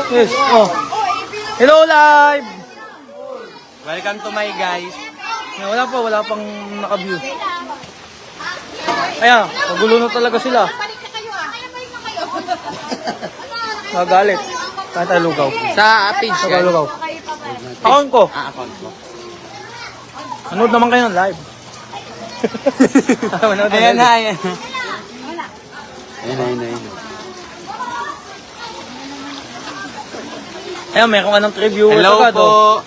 Yes, oh. Hello, live! Welcome to my guys. Wala pang naka-view. Ayan, magulo na talaga sila. Nagalit. Kaya tayo lugaw. Sa page Sa yan. lugaw. Account ko. Account mo. Manood naman kayo ng live. Manood Ayan ng na, live. ayan. Ayan. Ayan, meron ka ng preview. Hello agad, po. oh.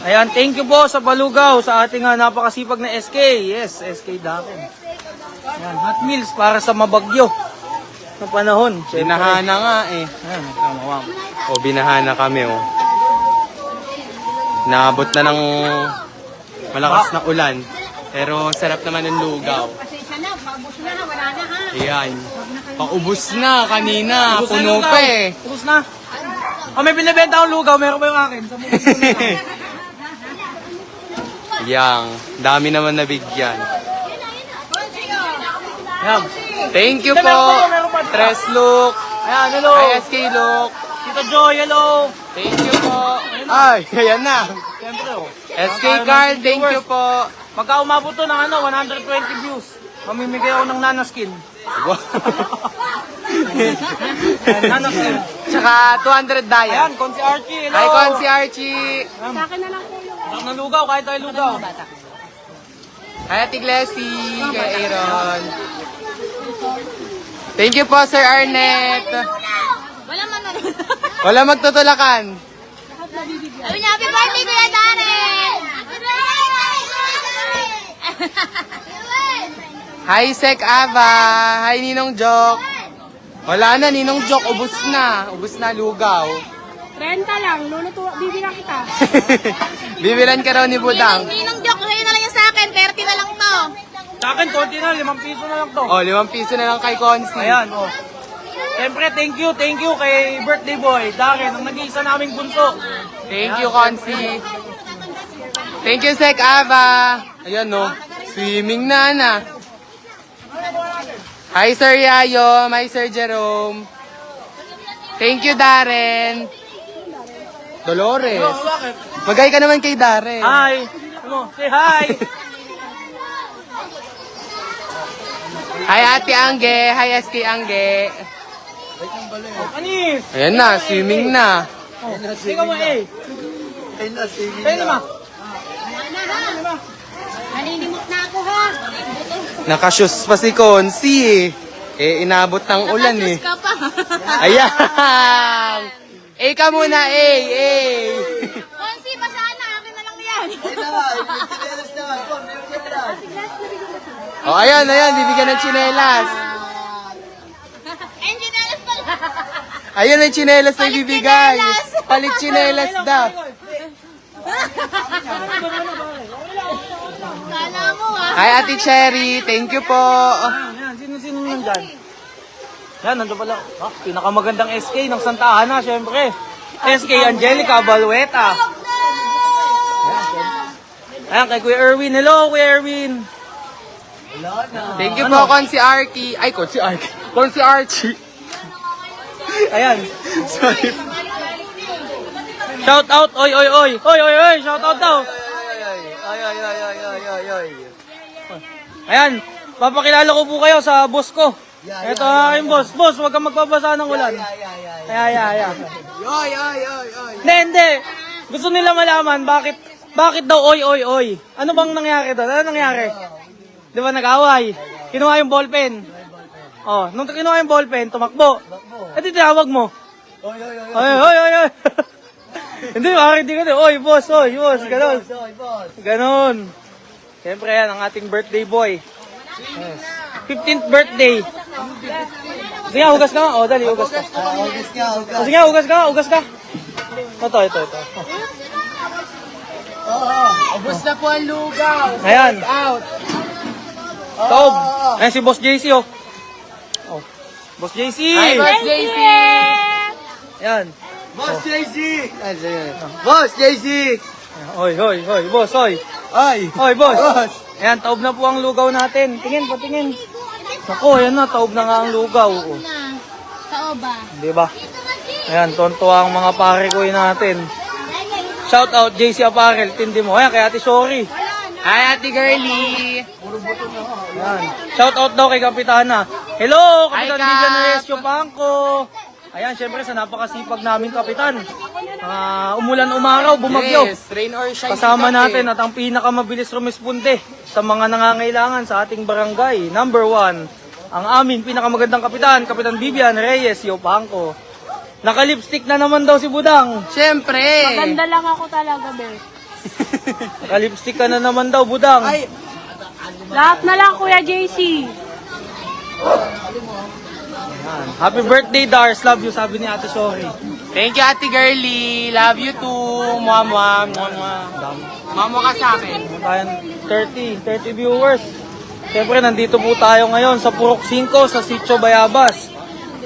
Ayan, thank you po sa palugaw sa ating napakasipag na SK. Yes, SK Dakin. Ayan, hot meals para sa mabagyo na panahon. Siyempre. Binahana nga eh. Ayan, kamawam. O, binahana kami oh. Naabot na ng malakas na ulan. Pero sarap naman ng lugaw. Pasensya na, paubos na, wala na ha. Ayan. Paubos na kanina. Ubus na yung Puno lugaw. pa eh. Ubus na. Oh, may binibenta akong lugaw. Meron pa yung akin. Sa mga Yang. Dami naman nabigyan. Ayan. Thank you Meron po. pa. Tres look. Ayan, hello. Hi SK look. Tito Joy, hello. Thank you po. Ay, ayan na. Siyempre, oh. SK Carl, thank you po. Pagka umabot to ng 120 views, mamimigay ako ng Nana skin. Nana skin. Tsaka 200 daya. Ayan, Konsi Archie, hello. Hi, Konsi Archie. Sa akin na lang po yung Sarap ng lugaw, kahit tayo lugaw. Hi, Ate Glessy. Kay Aaron. Thank you po, Sir Arnett. wala man na. Wala magtutulakan. Sabi niya, happy birthday, Kuya Darren! Hi, Sek Ava. Hi, Ninong Jok. Wala na, Ninong Jok. Ubus na. Ubus na lugaw. Renta lang, bibigyan kita. Bibilan ka raw ni Budang. Ninong joke, ngayon na lang yung sa akin, 30 na lang to. Sa akin, konti na, 5 piso na lang to. Oh, 5 piso na lang kay Konsi. Ayan, oh. Siyempre, thank you kay birthday boy, Dakin, ang nag-iisa naming bunso. Thank you, Konsi. Thank you, Sek Ava. Ayan, no. Swimming na. Hi, Sir Yayo. Hi, Sir Jerome. Thank you, Darren. Dolores. Oh, bakit? Magay ka naman kay Darren. Hi. Ano? Say hi. Hi, Ate Angge. Hi, SK Angge. Anis. Ayan na, swimming na. Oh, ikaw mo, eh. Kaya lima. Nalilimot na ako ha. Nakashoes pa si Konsi eh. Eh, inabot ng ulan eh. Ka pa. Ayan! Eh ka muna, eh. Konsi, pasana, akin na lang yan. Oh, ayan, bibigyan ng tsinelas. Engineers pala. Ayun, may tsinelas na ibibigay. Palit tsinelas daw. Kala mo ha. Hi, Ate Cherry. Thank you po. Ayan, sino nandyan? Yan, nandun pala. Ah, pinakamagandang SK ng Santa Ana, syempre. SK Angelica Balueta. Ayan, kay Kuya Erwin. Hello, Kuya Erwin. Thank you po, Konsi Archie. Ay, Konsi Archie. Konsi Archie. Ayan. Sorry. Shout out, oy. Shout out daw. Ayan, papakilala ko po kayo sa boss ko. Ito ang aking boss. Boss, huwag kang magbabasa ng ulan. Ayan. Hindi. Gusto nila malaman bakit daw oy. Ano bang nangyari doon? Ano nangyari? Di ba nag-away? Kinuha yung ballpen. Oh, nung kinuha yung ballpen, tumakbo. Eh, di tinawag mo. Oy. Hindi, bakit di ka din? Oy, boss, ganon. Ganon. Siyempre yan, ang ating birthday boy. Yes. 15th birthday. Sige, hugas ka nga. O, dali, hugas ka. Sige, hugas ka. Ito. Ubus na po ang lugaw. Ayan. Out. Taob. Ayan si Boss JC, oh. Boss JC. Hi, Boss JC. Ayan. Boss JC. Boss JC. Oy, boss, oy. Oy, boss. Ayan, taob na po ang lugaw natin. Patingin. Naku, ayan na, taob na nga ang lugaw. Oh. Tao ba? Di ba? Ayan, tontuwa ang mga pare ko natin. Shout out JC Apparel, tindi mo. Ayan, kay Ate Sorry. Hi, Ate Girly! Ayan. Shout out daw kay Kapitana. Hello, Kapitan Hi, Kap! Vivian Reyes Pangko. Ayan, syempre sa napakasipag naming kapitan. Umulan umaraw, bumagyo. Yes, rain or shine. Kasama sikat natin at ang pinakamabilis rumisponde sa mga nangangailangan sa ating barangay. Number 1, ang amin pinakamagandang kapitan, Kapitan Vivian Reyes Pangko. Naka-lipstick na naman daw si Budang. Siyempre! Ganda lang ako talaga, Bel. Naka-lipstick ka na naman daw, Budang. Lahat na lang, Kuya JC. Ayan. Happy birthday, Dars. Love you, sabi ni Ate Sorry. Thank you, Ate Girly! Love you too! Mama! Mama ka sa akin. Tayong 30 viewers. Siyempre, nandito po tayo ngayon sa Purok 5 sa Sitio Bayabas.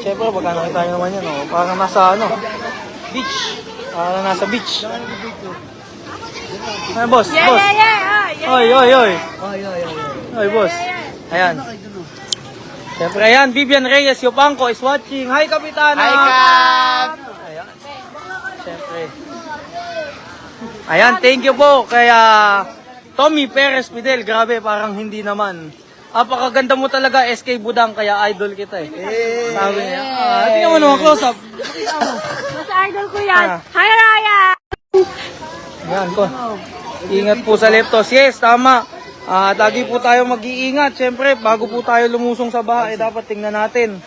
Siyempre, pagka nakita nyo naman yan, oh, parang nasa beach. Parang nasa beach. Ay, boss, boss. Oy. Oy, boss. Ayan. Siyempre, ayan, Vivian Reyes Pangko is watching. Hi, Kapitana! Hi, Kap! Ayan. Siyempre. Ayan, thank you po kay Tommy Perez Fidel. Grabe, parang hindi naman. Apakaganda mo talaga, SK Budang, kaya idol kita eh. Sabi niya. Tingnan mo naman, close up. Mas idol ko yan. Hi, Raya! Ayan po. Ingat po sa leptos. Yes, tama. Lagi po tayo mag-iingat. Siyempre, bago po tayo lumusong sa bahay, dapat tingnan natin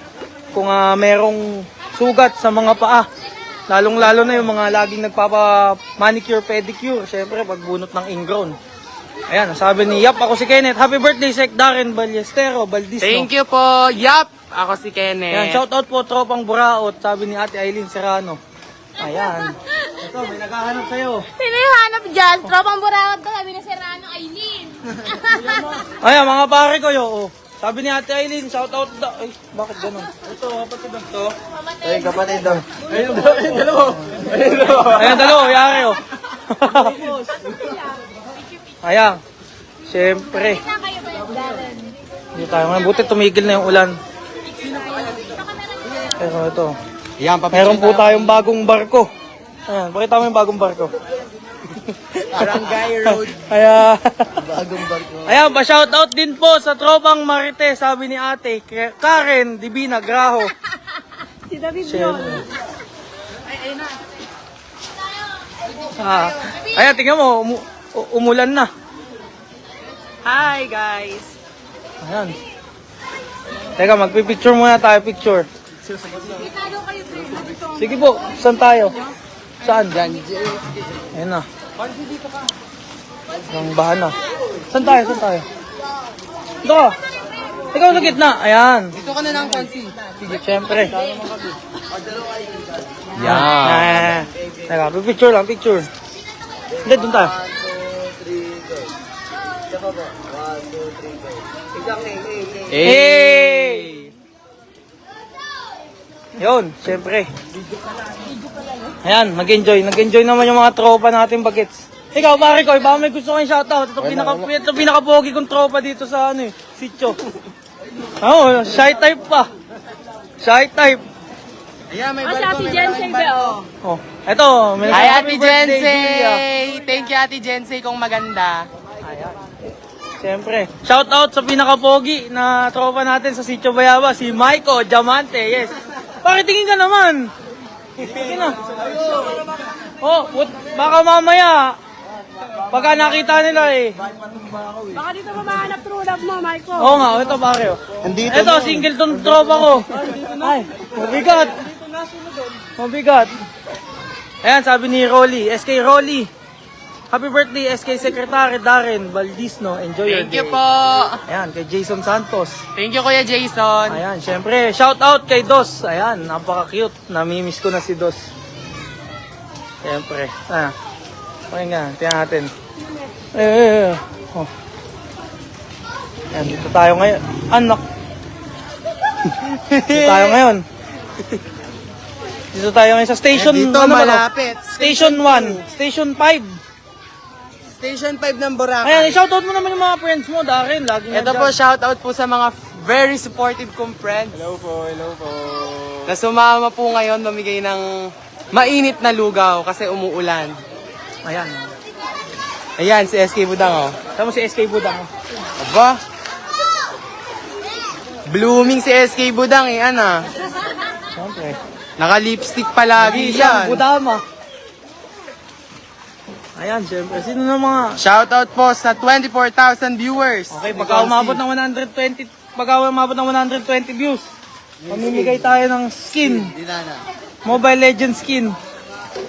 kung merong sugat sa mga paa. Lalong-lalo na yung mga laging nagpapa-manicure, pedicure. Siyempre, pagbunot ng ingrown. Ayan, sabi ni Yap, ako si Kenneth. Happy birthday, Sek Darren Ballestero, Baldisno. Thank you po! Yup! Ako si Kenneth. Ayan, shout out po, Tropang Buraot, sabi ni Ate Aileen Serrano. Ayan. Ito, may naghahanap sa'yo. Sino yung hanap dyan? Tropang burawat ko, sabi na si Rano Aileen. Ayan, mga pare ko yo. Sabi ni Ate Aileen, shout out daw. Ay, bakit ganun? Ito, kapatid daw. Ito. Ay, kapatid daw. Ayun, dalawa. Ayun, dalawa, yari oh. Ayan. Siyempre. Hindi tayo ngayon. Buti tumigil na yung ulan. Pero ito. Yan, Meron po tayong bagong barko. Ayan, pakita mo yung bagong barko. Barangay Road. Ayan. Bagong barko. Ayan, pa-shoutout din po sa Tropang Marites, sabi ni Ate Karen Divina Graho. Si David Siyempre. Ayan, tingnan mo, umulan na. Hi, guys! Ayan. Teka, magpipicture muna tayo, picture. Sige po, saan tayo? Saan? Ayan na. Ang bahan na. Saan tayo? Ito ka. Ikaw sa gitna. Ayan. Dito ka na lang, Konsi. Siyempre. Yan. Teka, picture lang, picture. Hindi, doon tayo. Hey! Yun, siyempre. Ayan, nag-enjoy. Nag-enjoy naman yung mga tropa natin bagets. Ikaw, pare ko, baka may gusto kayong shoutout. Ito pinaka-pogi kong tropa dito sa sitio. Oo, shy type pa. Shy type. Ayan, may si Ate Jensei, Beo. Oh, eto. May Hi, happy Ate birthday, Julia. Jensei! Thank you, Ate Jensei, kung maganda. Siyempre, shout out sa pinaka-pogi na tropa natin sa Sitio Bayaba, si Maiko Diamante, yes. Bakit tingin ka naman? Sige na. Oh, baka mamaya, pagka nakita nila eh. Baka dito pa mahanap true love mo, Marco. Oo nga, ito pare. Ito, single tong tropa ko. Ay, mabigat. Mabigat. Ayan, sabi ni Rolly, SK Rolly. Happy birthday, SK Secretary Darren Baldisno. Enjoy your Thank day. you po! Ayan, kay Jason Santos. Thank you, Kuya Jason. Ayan, syempre, shout out kay Dos. Ayan, napaka-cute. Namimiss ko na si Dos. Syempre. Pakinggan, tingnan natin. Oh. Ayan, dito tayo ngayon. Anak. Dito tayo ngayon. Dito tayo ngayon sa station. Dito, ano ba to? malapit. Station 1. Station 5. Station 5 ng Boracay. Ayan, shoutout mo naman yung mga friends mo, Darren. Lagi Ito po, shoutout po sa mga very supportive kong friends. Hello po, hello po. na sumama po ngayon mamigay ng mainit na lugaw kasi umuulan. Ayan. Ayan, si SK Budang, oh. Tama si SK Budang. Aba? Blooming si SK Budang, eh, ano? Siyempre. Naka-lipstick palagi Hindi siya, yan. Budama. Ayan, siyempre. Sino na mga... Shoutout po sa 24,000 viewers. Okay, pagka umabot ng 120 views, mamimigay tayo ng skin. Mobile Legends skin.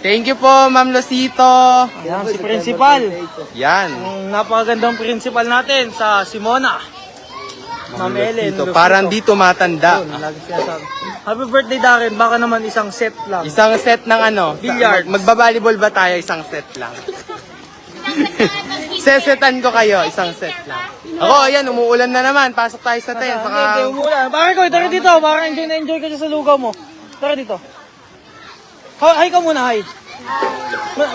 Thank you po, Ma'am Losito. Ayan, si Principal. Yan. Ang napakagandang principal natin sa Simona. Ma'am Ellen. Losito. Parang di tumatanda. Yun, lagi siya sabi. Happy birthday, Darren. Baka naman isang set lang. Isang set ng ano? Billiards. Magbabalibol ba tayo? Isang set lang. Sesetan ko kayo, isang set lang. Ako, ayan, umuulan na naman. Pasok tayo sa tent. Hindi, Baka... umuulan. Bakit ko? Tara dito. Baka enjoy na enjoy ka dyan sa lugaw mo. Tara dito. Hi ka muna, hi.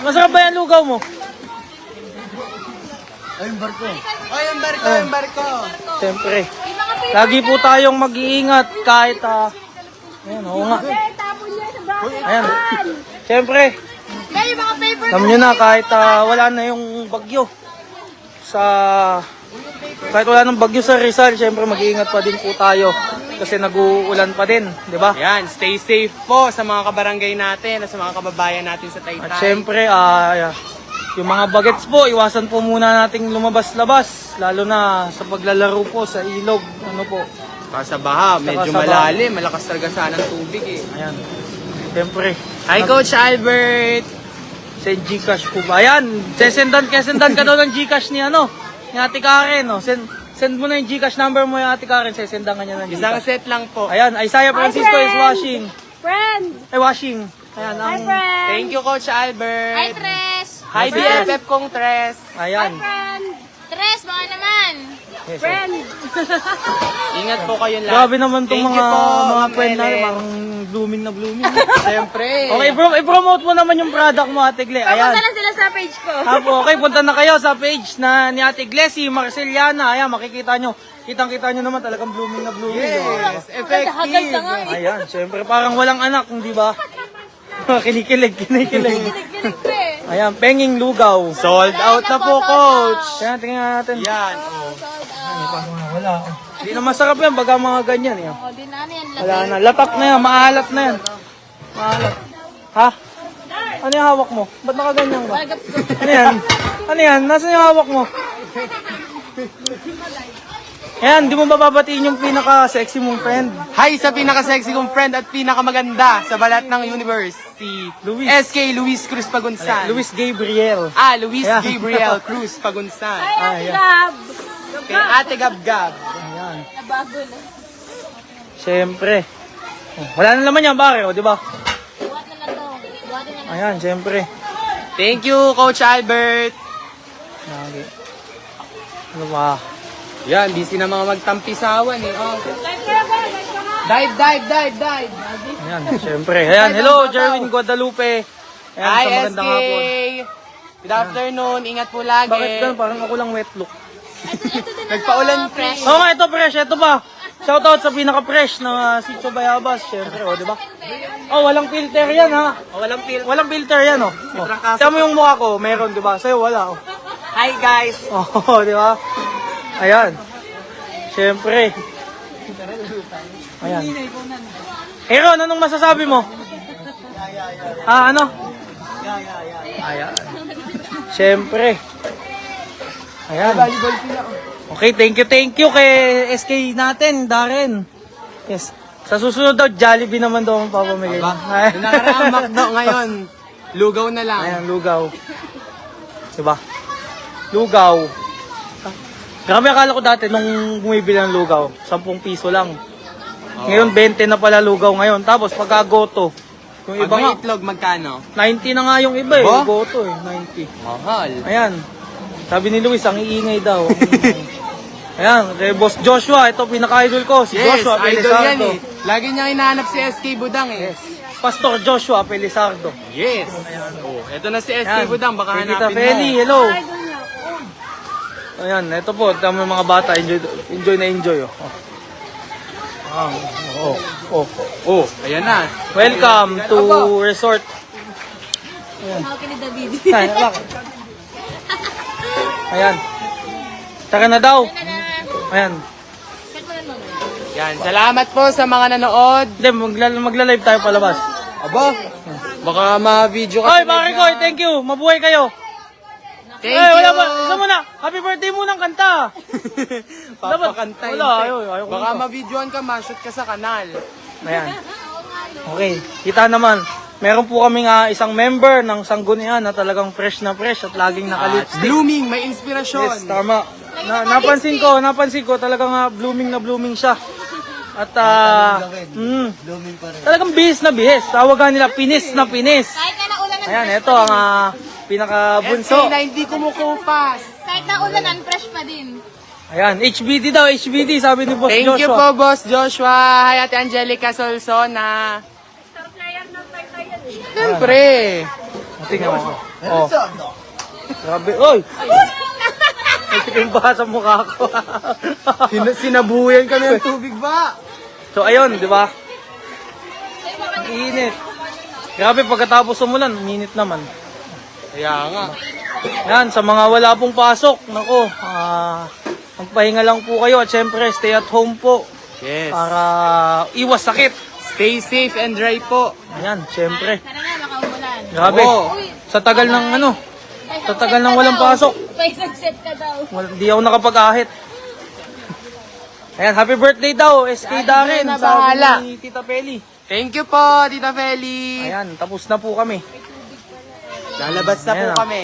Masarap ba yan lugaw mo? Ay, yung barko. Siyempre. Lagi po tayong mag-iingat kahit ayan, oo nga. Ayan. Siyempre. Kaya yung mga favorite. Alam nyo na kahit wala na yung bagyo kahit wala nang bagyo sa Rizal, siyempre mag-iingat pa din po tayo kasi nag-uulan pa din, di ba? Ayan, stay safe po sa mga kabarangay natin at sa mga kababayan natin sa Taytay. At siyempre, yung mga bagets po, iwasan po muna nating lumabas-labas, lalo na sa paglalaro po sa ilog, ano po. Sa baha, medyo sa baha. malalim, malakas talaga sana ng tubig eh. Ayan. Siyempre. Hi, Coach Albert! Send Gcash po ba? Ayan, sesendan ka daw ng Gcash ni Ate Karen. No? Send mo na yung Gcash number mo yung Ate Karen, sesendan ka niya ng Isang Gcash. set lang po. Ayan, Isaiah Francisco is washing. Friend. Ay, washing. Ayan, Hi, ang... friend. Thank you, Coach Hi, Albert! Tres. Hi, BFF kong Tres! Ayan. Friend. Tres, baka naman. Yes, Friend. Ingat po kayo lahat. Grabe naman itong Thank you po, mga Ma'am friend na Ellen. parang blooming na blooming. Siyempre. Okay, i-promote mo naman yung product mo, Ate Gle. Ayan. Papunta na sila sa page ko. Apo, okay, punta na kayo sa page na ni Ate Gle, si Marceliana. Ayan, makikita nyo. Kitang-kita nyo naman talagang blooming na blooming. Yes, Hagad effective. na nga eh. Ayan, syempre parang walang anak, di ba? Kinikilig. Kilig pa eh. Ayan, penging lugaw. Sold out na po, Coach. Ayan, tingnan natin. Yan. Wala. Hindi na masarap yan, baga mga ganyan. Eh. O, di na ano yan. Wala na, latak na yan, maalat na yan. Maalat. Ha? Ano yung hawak mo? Ba't nakaganyan ka? Ano yan? Ano yan? Nasaan yung hawak mo? Ayan, di mo ba babatiin yung pinaka-sexy mong friend? Hi sa pinaka-sexy kong friend at pinakamaganda sa balat ng universe, si Luis. SK Luis Cruz Pagunsan. Luis Gabriel. Luis Ayan. Gabriel Cruz Pagunsan. Ay, Ayan. love. Kay Ate Gabgab. Ayan. Nabago na. Siyempre. Oh, wala na naman yan, bakit? O, di ba? Buhat na lang to. Buhat na lang. Ayan, siyempre. Thank you, Coach Albert. Lagi. Ano ba? Yan, busy na mga magtampisawan eh. Oh. Dive. Ayan, siyempre. Ayan, hello, Jerwin Guadalupe. Ayan, Hi, sa SK. magandang hapon. Good afternoon. Ingat po lagi. Bakit ganun? Parang ako lang wet look. Ito din Nagpaulan ako, fresh. Oo nga, ito fresh. Ito pa. Shoutout sa pinaka-fresh na Sitio Bayabas. Siyempre, o, di ba? Oh, walang filter yan, ha? Oh, walang filter yan, oh. Tiyan mo yung mukha ko, meron, di ba? Sa'yo, wala, oh. Hi, guys. Oh, di ba? Ayan. Siyempre. Ayan. Aaron, anong masasabi mo? Ano? Ayan. Siyempre. Ayan. Okay, thank you kay SK natin, Darren. Yes. Sa susunod daw, Jollibee naman daw ang papamigay. Nakaramak daw ngayon. Lugaw na lang. Ayan, lugaw. Diba? Lugaw. Grabe, akala ko dati nung bumibili ng lugaw, 10 piso lang. Ngayon, 20 na pala lugaw ngayon. Tapos, pagka goto, yung Pag iba may nga, itlog, magkano? 90 na nga yung iba eh. Ba? Goto eh, 90. Mahal. Ayan. Sabi ni Luis, ang iingay daw. Ayan, kay Boss Joshua, ito pinaka-idol ko, si Yes, Joshua idol yan Pelizardo. eh. Lagi niya hinahanap si SK Budang eh. Pastor Joshua Pelizardo. Yes. Oh, ito na si SK Ayan. Budang, baka Kay Tita hanapin Feli, mo. hello. Ayan, ito po, tama yung mga bata, enjoy na enjoy. Oh. Oh, ayan na. Welcome to resort. Hawak ni David. Ay, bakit? Ayan. Tara na daw. Ayan. Yan, salamat po sa mga nanood. Hindi, magla-live tayo palabas. Aba, baka ma-video ka. Ay, pare ko, thank you. Mabuhay kayo. Thank Ay, you. wala ba? Isa muna. Happy birthday munang kanta. Papakantay. Wala, ayaw Baka kumanta. ma-videoan ka, ma-shoot ka sa kanal. Ayan. Okay, kita naman. Meron po kaming isang member ng Sanggunian na talagang fresh na fresh at laging At naka-lipstick. blooming, may inspirasyon. Yes, tama. Napansin ko, talagang blooming na blooming siya. At Blooming pa rin. talagang bihis na bihis. Tawagan nila pinis na pinis. Kahit na naulan ng Ayan, ito ang pinaka-bunso. SK na hindi kumukupas. Kahit na ulan, fresh pa din. Ayan, HBD daw, HBD, sabi ni Boss Thank Joshua. you po, Boss Joshua. Hi, Ate Angelica Solsona. Siyempre. Tingnan mo. Oh. Grabe. Oy! May ba sa mukha ko? Sinabuyan kami ng tubig ba? So, ayun, di ba? Ang init. Grabe, pagkatapos umulan, ang init naman. Kaya nga. Yan, sa mga wala pong pasok, nako, magpahinga lang po kayo at syempre, stay at home po Yes. para iwas sakit. Stay safe and dry po. Ayan, syempre. Tara na, baka umulan. Grabe. Oo. Sa tagal ng sa tagal ng walang pasok. May sunset ka daw. Hindi ako nakapag-ahit. Ayan, happy birthday daw, SK Darren, na bahala. sabi ni Tita Peli. Thank you po, Tita Feli. Ayan, tapos na po kami. Lalabas na po Ayan. kami.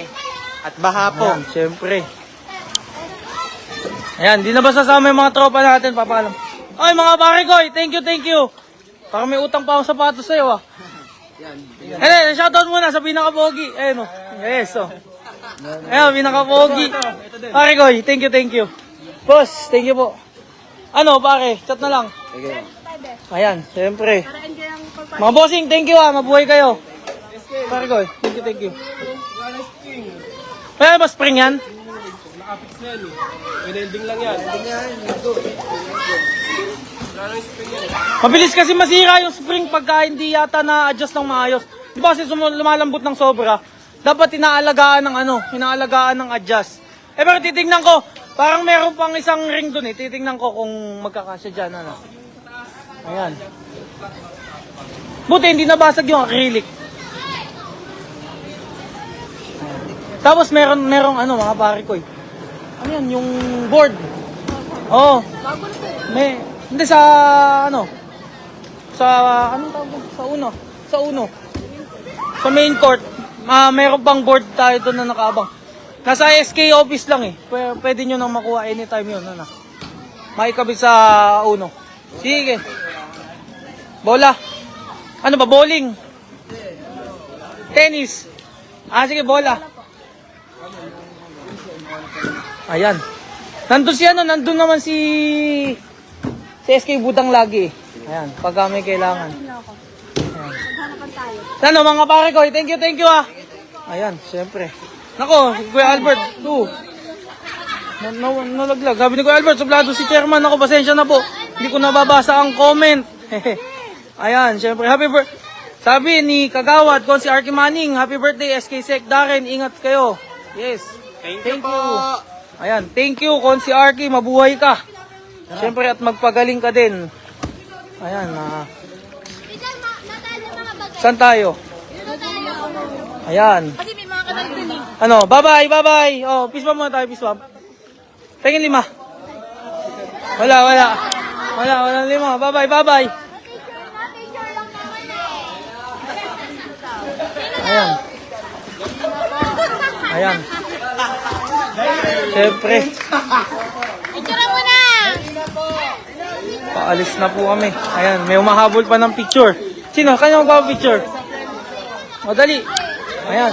At baha po. Ayan, syempre. Ayan, di na ba sasama yung mga tropa natin, papaalam. Ay, mga pare ko, thank you. Parang may utang pa akong sapatos sa'yo, ah. Ayan, shoutout muna sa pinaka-pogi. Ayan, oh. Yes, oh. Ayan, pinaka-pogi. Pare ko, thank you. Boss, thank you po. Ano, pare, chat na lang. Ayan, syempre. Mga bossing, thank you, ah. Mabuhay kayo. Pare ko, thank you. Kaya ba spring yan? Mabilis kasi masira yung spring pagka hindi yata na-adjust ng maayos. Di ba kasi lumalambot ng sobra, dapat inaalagaan ng adjust. Eh pero titingnan ko, parang meron pang isang ring dun eh. Titingnan ko kung magkakasya dyan. Ano. Ayan. Buti hindi nabasag yung acrylic. Tapos merong mga pare ko eh. Ano yan, yung board. Oo. Hindi sa anong tawag doon? Sa uno. Sa main court, meron pang board tayo doon na nakaabang. Nasa SK office lang eh. Pwede nyo nang makuha anytime yun. Ano? Maikabit sa uno. Sige. Bola. Ano ba, bowling? Tennis. Sige, bola. Ayan. Nandun naman si SK Budang lagi. Ayan, pagka may kailangan. Ayan. Ano mga pare ko, thank you ah. Ayan, syempre. Nako, Kuya Albert, nalaglag. Sabi ni Kuya Albert, sublado si chairman. Ako, pasensya na po. Hindi ko nababasa ang comment. Ayan, syempre, happy birthday. Sabi ni Kagawad, si Arky Manning, happy birthday SK Sek Darren, ingat kayo. Yes. Thank you po. Ayan, thank you, si Arky, mabuhay ka. Siyempre, at magpagaling ka din. Ayan, saan tayo? Ayan. Kasi may mga kanal dun eh. Ano, bye-bye. Oh, peace bump muna tayo, peace bump. Tingin 5. Wala 5. Bye-bye. Ayan. Siyempre. Picture mo na! Paalis na po kami. Ayan, may umahabol pa ng picture. Sino? Kanya magpapapicture? O, dali. Ayan.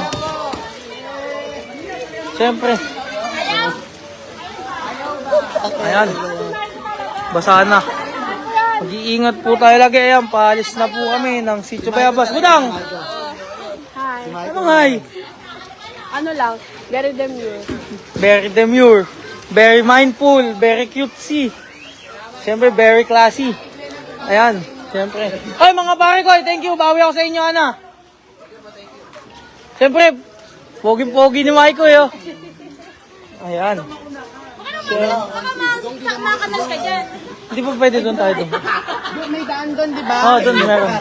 Siyempre. Ayan. Basa na. Mag-iingat po tayo lagi. Ayan, paalis na po kami ng Sitio Bayabas. Budang! Hi. Anong hi? Ano lang, very demure. Very demure. Very mindful. Very cutesy. Siyempre, very classy. Ayan, siyempre. Ay, mga pare ko, thank you. Bawi ako sa inyo, Ana. Siyempre, pogi-pogi ni Maiko, yo. Ayan. Makanal ka dyan. Hindi pa pwede doon tayo doon. May daan doon, di ba? Oo, doon meron.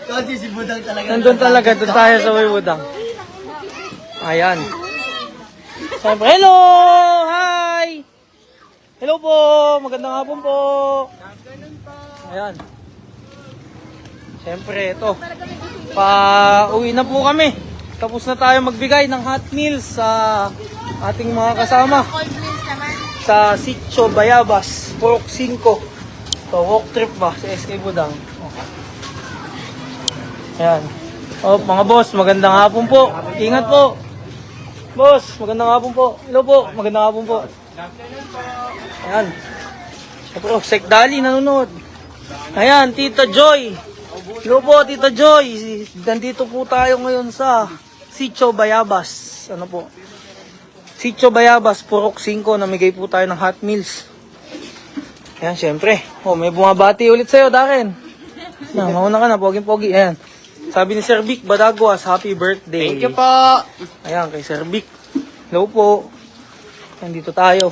Kasi si Budang talaga. Nandun talaga, doon tayo sa Waywudang. Ayan. Siyempre, hello! Hi! Hello po! Magandang hapon po! Ayan. Siyempre, ito. Pa-uwi na po kami. Tapos na tayo magbigay ng hot meals sa ating mga kasama. Sa Sitio Bayabas, Purok 5. So, walk trip ba sa SK Budang. Ayan. Oh, mga boss, magandang hapon po. Ingat po. Boss, magandang hapon po. Hello po, magandang hapon po. Ayan. Siyempre, Sek Dali nanonood. Ayan, Tita Joy. Hello po, Tita Joy. Nandito po tayo ngayon sa Sitio Bayabas. Ano po? Sitio Bayabas, Purok 5. Namigay po tayo ng hot meals. Ayan, syempre. Oh, may bumabati ulit sa'yo, Darren. Ayan, mauna ka na, poging-pogi. Ayan. Sabi ni Sir Vic Badaguas, happy birthday. Thank you po. Ayan, kay Sir Vic. Hello po. Nandito tayo.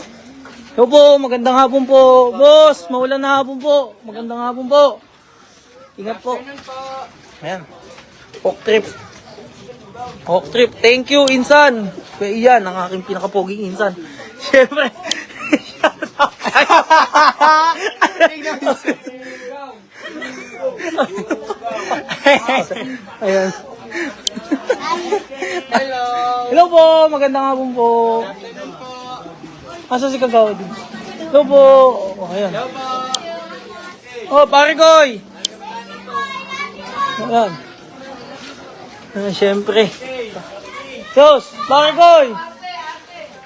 Hello po, magandang hapon po. Boss, maulan na hapon po. Magandang hapon po. Ingat po. Ayan. Walk trip. Walk trip. Thank you, Insan. Kaya iyan, ang aking pinakapoging Insan. Siyempre. Ayan. Hello. Hello po, magandang hapon po. Asa si Kagawa din? Hello po. Oh, ayan. Oh, pare koy. Ayan. Ayan, syempre. Diyos, pare koy.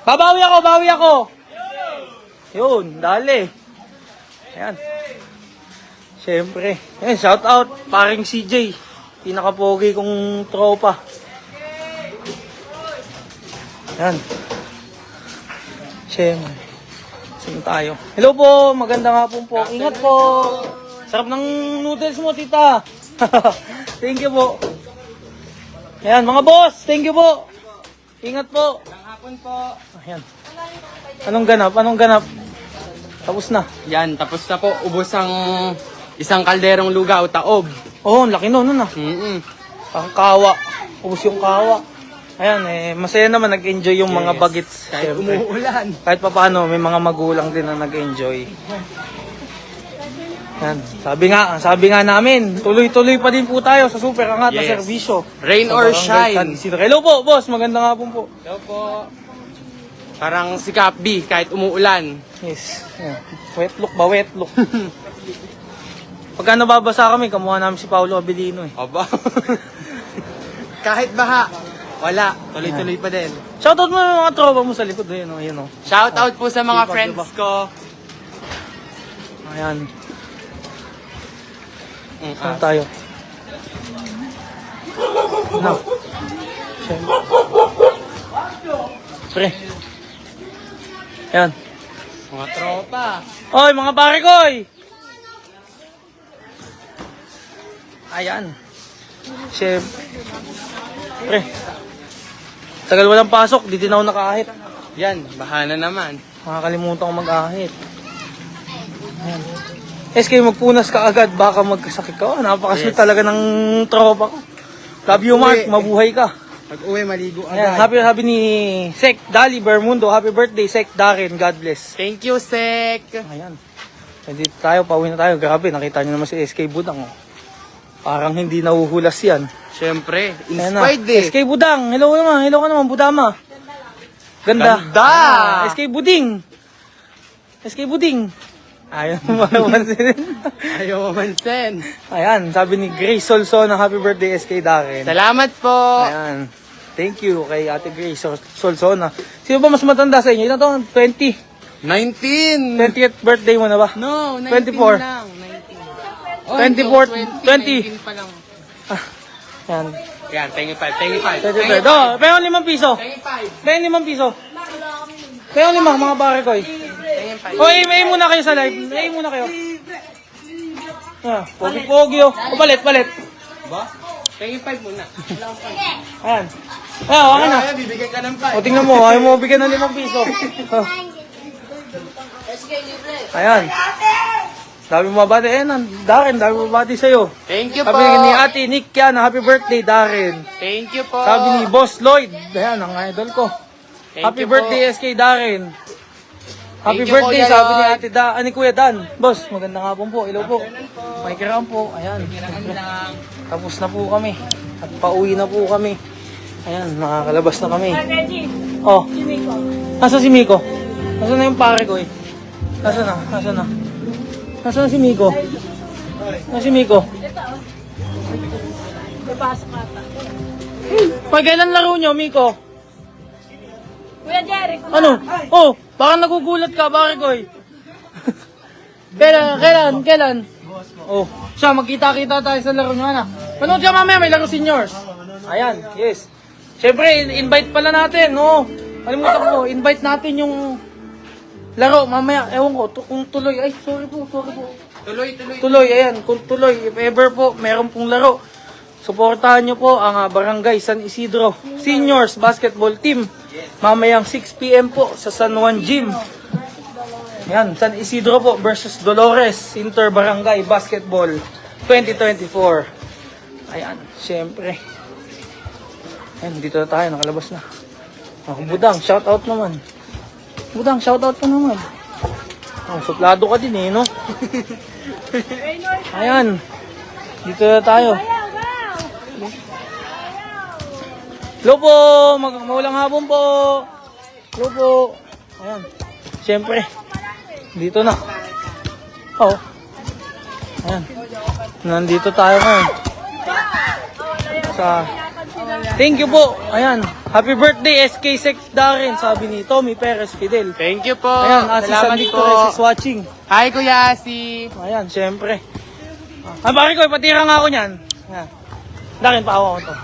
Babawi ako, bawi ako. Yun, dali. Ayan. Syempre. Ayan, shout out, paring CJ. Pinakapogi kong tropa. Ayan. Syempre. Sino tayo? Hello po, magandang hapon po. Ingat po. Sarap ng noodles mo, tita. Thank you po. Ayan, mga boss, thank you po. Ingat po. Magandang hapon po. Ayan. Anong ganap? Anong ganap? Tapos na. Yan, tapos na po. Ubos ang isang kalderong lugaw, taob. Oh, ang laki nun ah. Mm-mm. Ang kawa. Ubus yung kawa. Ayan, masaya naman nag-enjoy yung mga bagets. Kahit syempre. umuulan. Kahit pa paano, may mga magulang din na nag-enjoy. Yan. Sabi nga namin, tuloy-tuloy pa din po tayo sa super angat na Yes. serbisyo. Rain Sa or Barangay shine. San Isidro. Hello po, boss. Magandang hapon po. Hello po. Parang si Capbi, kahit umuulan. Yes. Yan. Wet look ba? Wet look. Pagka nababasa kami, kamukha namin si Paolo Abilino eh. Aba. Kahit baha, wala. Tuloy-tuloy pa din. Shoutout mo yung mga tropa mo sa likod. Ayun o, ayun o. Shout out po sa mga Diba, friends diba? ko. Ayan. Saan tayo? No. Pre. Ayan. Mga tropa. Oy, mga pare koy! Ayan. Pre. Tagal walang pasok, di din ako nakahit. Yan, baha na naman. Makakalimutan ko mag-ahit. Ayan. SK, magpunas ka agad, baka magkasakit ka. Oh, napakasweet talaga ng tropa ko. Love you, Mark. Mabuhay ka. Pag-uwi, maligo Ayan, agad. happy ni Sek Dali Bermundo. Happy birthday, Sek Darren. God bless. Thank you, Sek. Ayan. Nandito tayo, pauwi na tayo. Grabe, nakita nyo naman si SK Budang. Oh. Parang hindi nahuhulas yan. Siyempre, Ayan na. inspired eh. SK Budang, hello naman. Hello ka naman, Budama. Ganda. Ganda! SK Buding. SK Buding. Ayaw mo mapansin. Ayaw mamansin. Ayan, sabi ni Grace Solso na happy birthday SK Darren. Salamat po. Ayan. Thank you kay Ate Grace Solsona. Sino ba mas matanda sa inyo? Ito to, 20. 19. 20th birthday mo na ba? No, 19 24. lang. 19. 24, 20. 19 pa lang. Ayan. Yan, thank you 5. Thank you 5. Do, pero 5 piso. Thank you 5. Pero 5 piso. Pero 5, mga pare ko eh. Thank you 5. O, aim muna kayo sa live. Aim muna kayo. Pogi-pogi oh. O, palit. Ba? Tingin 5 muna. Ayan. Okay na. Bibigyan ka ng O, tingnan mo. Ayaw mo bigyan ng 5 piso. Oh. Ayan. Dami mo mabati. Darren, dami mo mabati sa'yo. Thank you po. Sabi ni Ate Nick yan, happy birthday, Darren. Thank you po. Sabi ni Boss Lloyd, ayan, ang idol ko. Thank Happy you po. birthday, SK Darren. Happy Thank you, birthday, Kuya sabi ni Lloyd. Ate ni Kuya Dan. Boss, magandang hapon po. Hello po. May kiram po. Ayan. Tapos na po kami. At pauwi na po kami. Ayan, nakakalabas na kami. Oh. Nasa si Miko? Nasa na yung pare ko eh? Nasa na? Nasa na si Miko? Nasa si Miko? Pagkailan laro nyo, Miko? Kuya Jerry, Ano? Oh, baka nagugulat ka, pare ko eh. Kailan? Oh, siya, magkita-kita tayo sa laro nyo, anak. Panood ka mamaya, may laro seniors. Ayan, yes. Siyempre, invite pala natin, no? Kalimutan ko, invite natin yung laro mamaya. Ewan ko, kung tuloy. Ay, sorry po. Tuloy, ayan. Kung tuloy, if ever po, meron pong laro. Suportahan nyo po ang Barangay San Isidro Seniors Basketball Team. Mamayang 6 PM po sa San Juan Gym. Yan, San Isidro po versus Dolores Inter Barangay Basketball 2024. Ayan, syempre. Ayan, dito na tayo, nakalabas na. Oh, Budang, shoutout naman. Budang, shoutout ka naman. Oh, suplado ka din eh, no? Ayan, dito na tayo. Hello po, maulang hapon po. Hello po. Ayan. Siyempre, dito na. Oh. Ayan. Nandito tayo ngayon. Thank you po. Ayan. Happy birthday, SK Sec Darren, sabi ni Tommy Perez Fidel. Thank you po. Ayan, si San Salamat Victor po. is watching. Hi, Kuya Si. Ayan, siyempre. Ah, pare ko, ipatira nga ako niyan. Ayan. Darren, paawa ko to.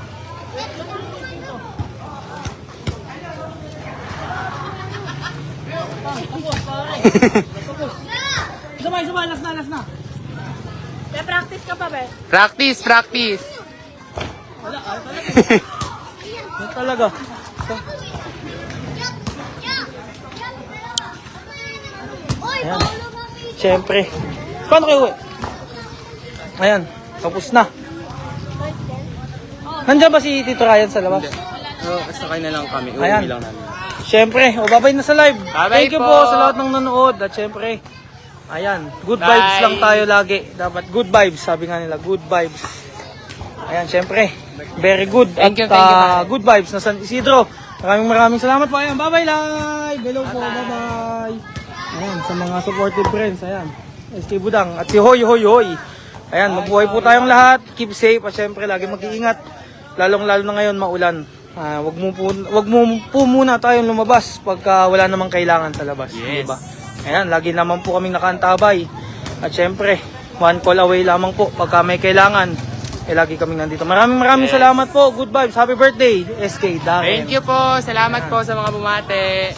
Sabay, last na. may practice ka pa, be? Practice. Yan talaga. Ayan. Siyempre. Paano kayo uwi? Ayan, tapos na. Nandiyan ba si Tito Ryan sa labas? Sakay na lang kami. Ayan. Uwi lang namin. Siyempre, babay na sa live. Bye-bye Thank you po. po sa lahat ng nanood. At siyempre, ayan, good Bye. vibes lang tayo lagi. Dapat good vibes, sabi nga nila, good vibes. Ayan, siyempre, very good. Thank you, Good vibes na San Isidro. Maraming salamat po. Ayan, bye-bye live. Hello po, bye-bye. Ayan, sa mga supportive friends, ayan. SK Budang at si Hoy. Ayan, mabuhay po tayong lahat. Keep safe at syempre lagi mag-iingat. Lalong-lalo na ngayon maulan. Wag mo po muna tayong lumabas pagka wala namang kailangan sa labas, Yes. diba? Ayan, lagi naman po kaming nakaantabay. At syempre, one call away lamang po pagka may kailangan. Lagi kaming nandito. Maraming salamat po. Good vibes. Happy birthday, SK Darren. Thank you po. Salamat po sa mga bumate.